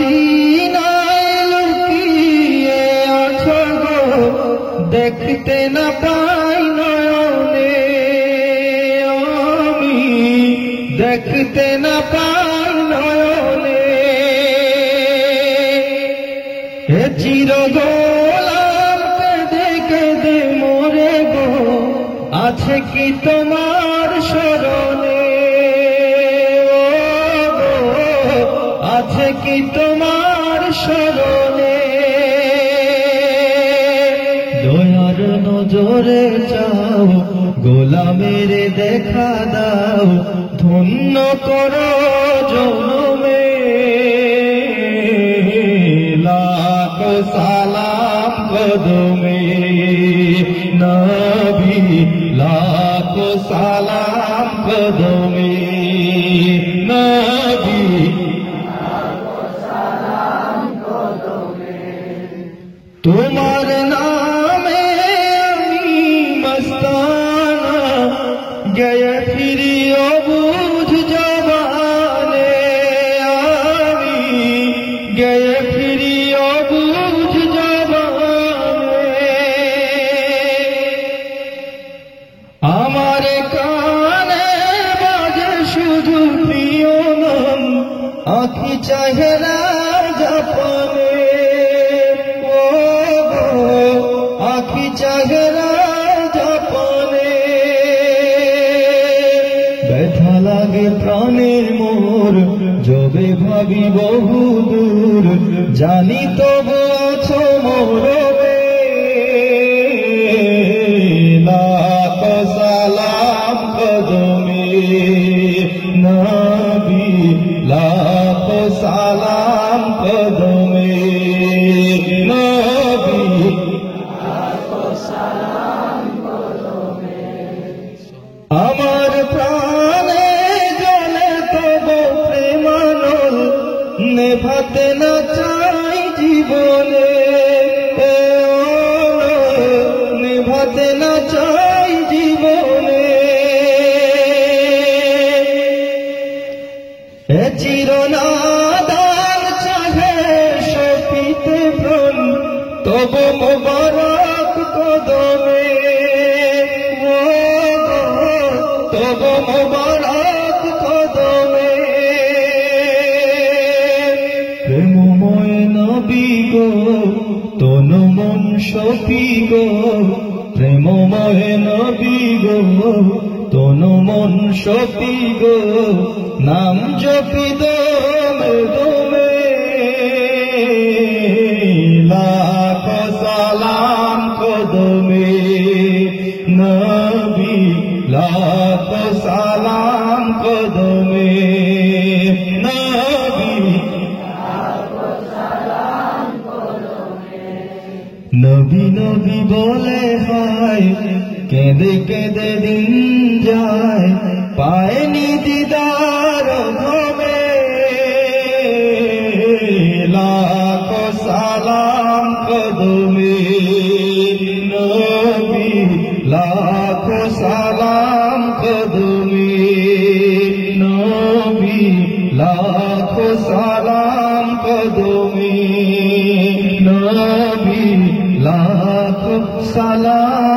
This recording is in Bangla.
মদিনায় লুকিয়ে আছো গো, দেখতে না পাই নয়নে, আমি দেখতে না পাই নয়নে। হে চির গোলাম কেঁদে কেঁদে মরে গো, আছে কি তোমার স্মরণে, আছে কি তোমার স্মরণে। দয়ার নজরে চাও, গোলামের দেখা দাও, ধন্য করো জনমে। লাখ সালাম কদমে নবী, লাখ সালাম কদমে নবী। তোমার নামে আমি মস্তানা, গয়ে ফিরিও বুঝ জবানে, আমি গয়ে ফিরিও বুঝ জবানে। আমার কানে বাজে শুধু প্রিয় নাম, আঁখি চাহেরা জাপানে, আঁখি চাহেরা জাপানে। ব্যথা লাগে প্রাণের মোর, যবে ভাবি বহু দূর, জানি তবু আছো মরবে। লাখ সালাম কদমে নবী, লাখ সালাম কদমে নবী। আমার প্রাণে জলে তবু প্রেমানল, নেভাতে না চাই জীবনে, নেভাতে না চাই জীবনে। চিরনাদান চাহে সপিতে প্রাণ, তবু মোবারক কদমে, তবু মোবারক কদমে। প্রেমময় নবী গো, তনু মন সপি গো, প্রেমময় নবী গো, তনু মন সপি গো, নাম জপি দমে দমে। লাখ সালাম কদমে নবী, লাখ সালাম কদমে নবী। নবী নবী বলে হায়, কেঁদে কেঁদে দিন যায়, পায়নি দিদার ঘমে। লাখ সালাম কদমে নবী, লাখ সালাম কদমে নবী, লাখ সালাম কদমে নবী, লাখ সালাম।